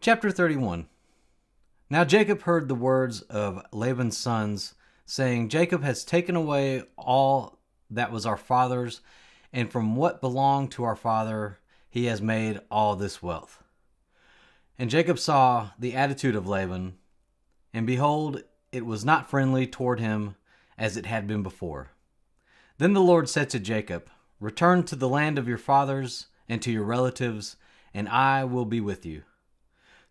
Chapter 31. Now Jacob heard the words of Laban's sons, saying, Jacob has taken away all that was our father's, and from what belonged to our father he has made all this wealth. And Jacob saw the attitude of Laban, and behold, it was not friendly toward him as it had been before. Then the Lord said to Jacob, Return to the land of your fathers and to your relatives, and I will be with you.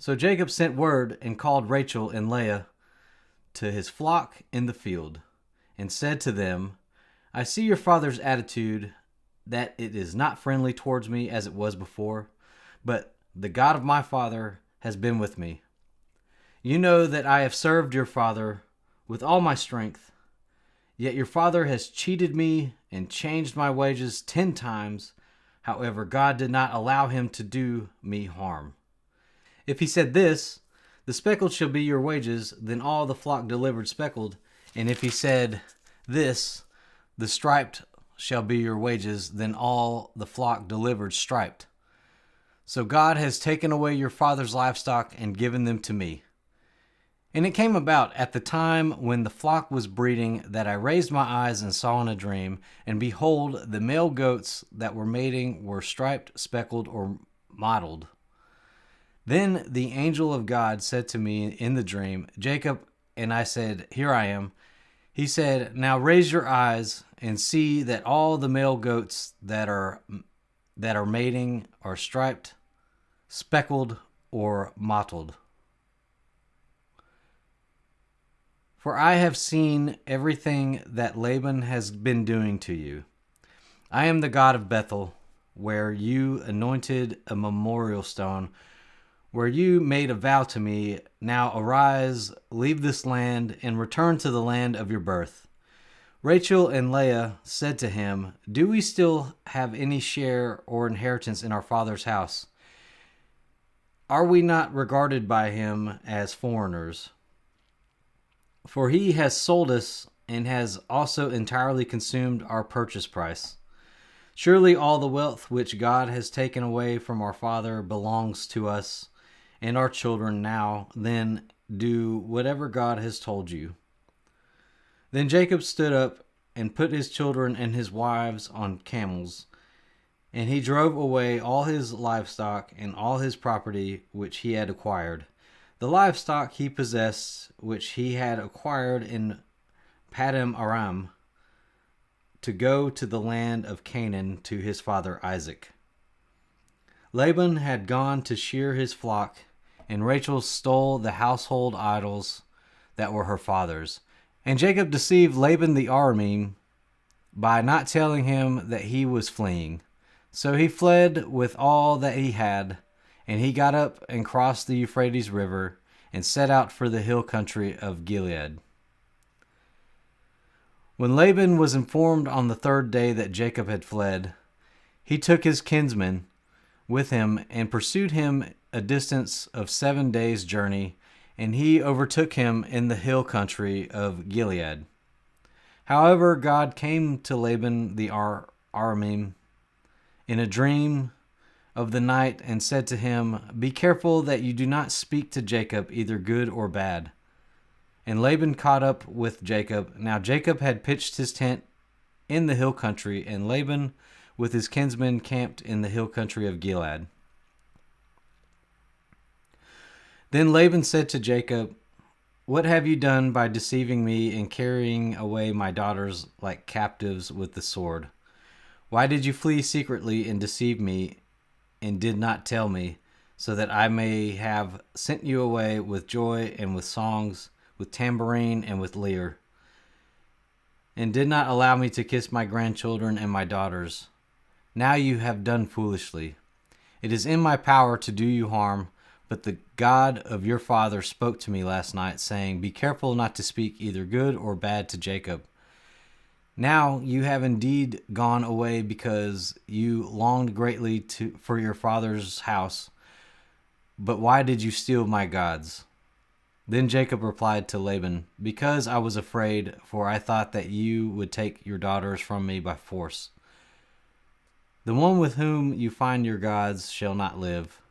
So Jacob sent word and called Rachel and Leah to his flock in the field, and said to them, I see your father's attitude, that it is not friendly towards me as it was before, but the God of my father has been with me. You know that I have served your father with all my strength, yet your father has cheated me and changed my wages 10 times. However, God did not allow him to do me harm. If he said this, the speckled shall be your wages, then all the flock delivered speckled. And if he said this, the striped shall be your wages, then all the flock delivered striped. So God has taken away your father's livestock and given them to me. And it came about at the time when the flock was breeding that I raised my eyes and saw in a dream, and behold, the male goats that were mating were striped, speckled, or mottled. Then the angel of God said to me in the dream, Jacob, and I said, Here I am. He said, Now raise your eyes and see that all the male goats that are mating are striped, speckled, or mottled. For I have seen everything that Laban has been doing to you. I am the God of Bethel, where you anointed a memorial stone, where you made a vow to me. Now arise, leave this land, and return to the land of your birth. Rachel and Leah said to him, Do we still have any share or inheritance in our father's house? Are we not regarded by him as foreigners? For he has sold us and has also entirely consumed our purchase price. Surely all the wealth which God has taken away from our father belongs to us and our children now. Then do whatever God has told you. Then Jacob stood up and put his children and his wives on camels, and he drove away all his livestock and all his property which he had acquired. The livestock he possessed, which he had acquired in Paddan Aram, to go to the land of Canaan to his father Isaac. Laban had gone to shear his flock, and Rachel stole the household idols that were her father's. And Jacob deceived Laban the Aramean by not telling him that he was fleeing. So he fled with all that he had, and he got up and crossed the Euphrates River and set out for the hill country of Gilead. When Laban was informed on the 3rd day that Jacob had fled, he took his kinsmen with him and pursued him a distance of 7 days' journey, and he overtook him in the hill country of Gilead. However, God came to Laban the Aramean in a dream of the night and said to him, Be careful that you do not speak to Jacob either good or bad. And Laban caught up with Jacob. Now Jacob had pitched his tent in the hill country, and Laban with his kinsmen camped in the hill country of Gilead. Then Laban said to Jacob, What have you done by deceiving me and carrying away my daughters like captives with the sword? Why did you flee secretly and deceive me and did not tell me, so that I may have sent you away with joy and with songs, with tambourine and with lyre, and did not allow me to kiss my grandchildren and my daughters? Now you have done foolishly. It is in my power to do you harm, but the God of your father spoke to me last night, saying, Be careful not to speak either good or bad to Jacob. Now you have indeed gone away because you longed greatly for your father's house. But why did you steal my gods? Then Jacob replied to Laban, Because I was afraid, for I thought that you would take your daughters from me by force. The one with whom you find your gods shall not live.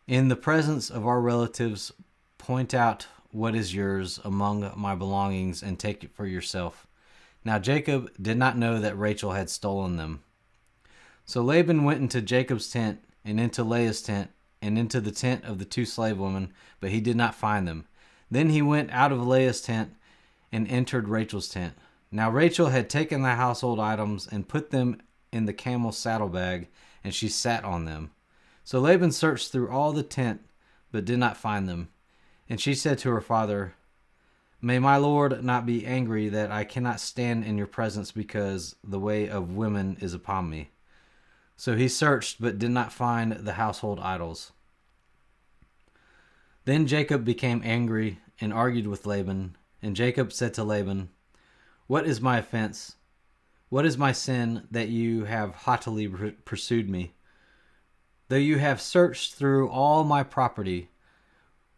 In the presence of our relatives, point out what is yours among my belongings and take it for yourself." Now Jacob did not know that Rachel had stolen them. So Laban went into Jacob's tent and into Leah's tent and into the tent of the two slave women, but he did not find them. Then he went out of Leah's tent and entered Rachel's tent. Now Rachel had taken the household items and put them in the camel's saddlebag, and she sat on them. So Laban searched through all the tent, but did not find them. And she said to her father, "May my lord not be angry that I cannot stand in your presence because the way of women is upon me." So he searched, but did not find the household idols. Then Jacob became angry and argued with Laban. And Jacob said to Laban, "What is my offense? What is my sin that you have haughtily pursued me? Though you have searched through all my property,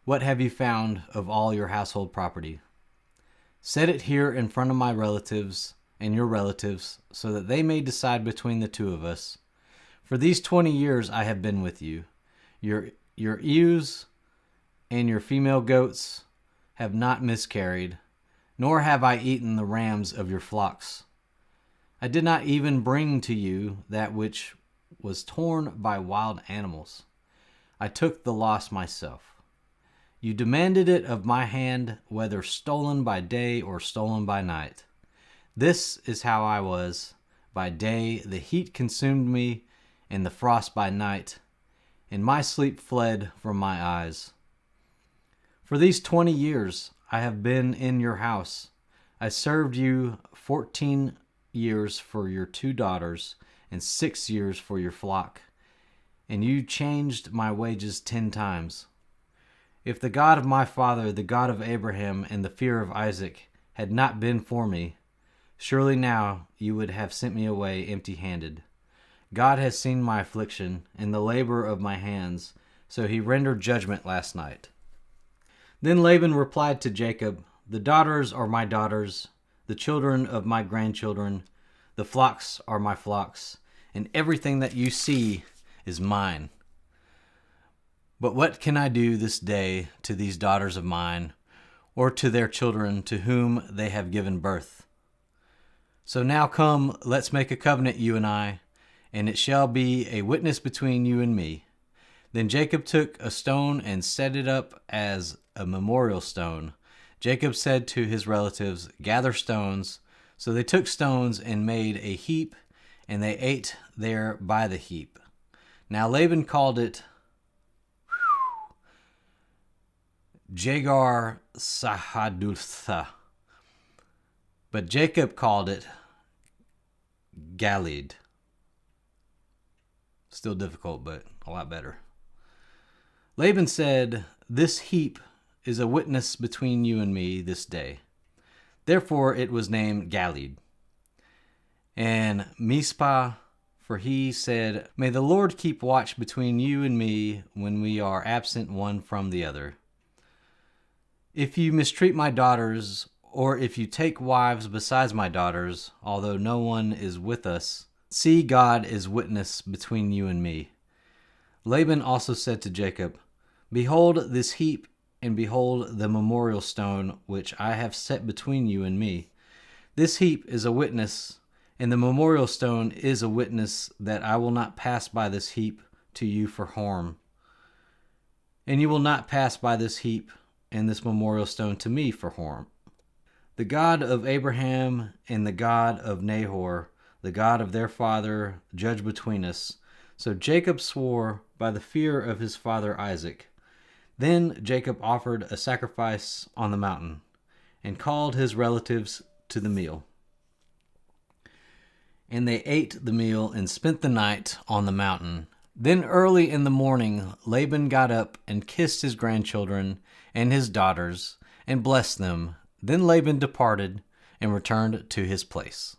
what have you found of all your household property? Set it here in front of my relatives and your relatives, so that they may decide between the two of us. For these 20 years I have been with you. Your ewes and your female goats have not miscarried, nor have I eaten the rams of your flocks. I did not even bring to you that which was torn by wild animals. I took the loss myself. You demanded it of my hand, whether stolen by day or stolen by night. This is how I was. By day the heat consumed me, and the frost by night, and my sleep fled from my eyes. For these 20 years I have been in your house. I served you 14 years for your 2 daughters, and 6 years for your flock, and you changed my wages 10 times. If the God of my father, the God of Abraham, and the fear of Isaac had not been for me, surely now you would have sent me away empty-handed. God has seen my affliction and the labor of my hands, so he rendered judgment last night." Then Laban replied to Jacob, "The daughters are my daughters, the children of my grandchildren, the flocks are my flocks, and everything that you see is mine. But what can I do this day to these daughters of mine, or to their children to whom they have given birth? So now come, let's make a covenant, you and I, and it shall be a witness between you and me." Then Jacob took a stone and set it up as a memorial stone. Jacob said to his relatives, "Gather stones." So they took stones and made a heap, and they ate there by the heap. Now Laban called it Jagar Sahadutha, but Jacob called it Galeed. Still difficult, but a lot better. Laban said, "This heap is a witness between you and me this day." Therefore it was named Galeed. And Mizpah, for he said, "May the Lord keep watch between you and me when we are absent one from the other. If you mistreat my daughters, or if you take wives besides my daughters, although no one is with us, see, God is witness between you and me." Laban also said to Jacob, "Behold this heap, and behold the memorial stone which I have set between you and me. This heap is a witness, and the memorial stone is a witness that I will not pass by this heap to you for harm. And you will not pass by this heap and this memorial stone to me for harm. The God of Abraham and the God of Nahor, the God of their father, judge between us." So Jacob swore by the fear of his father Isaac. Then Jacob offered a sacrifice on the mountain and called his relatives to the meal. And they ate the meal and spent the night on the mountain. Then early in the morning Laban got up and kissed his grandchildren and his daughters and blessed them. Then Laban departed and returned to his place.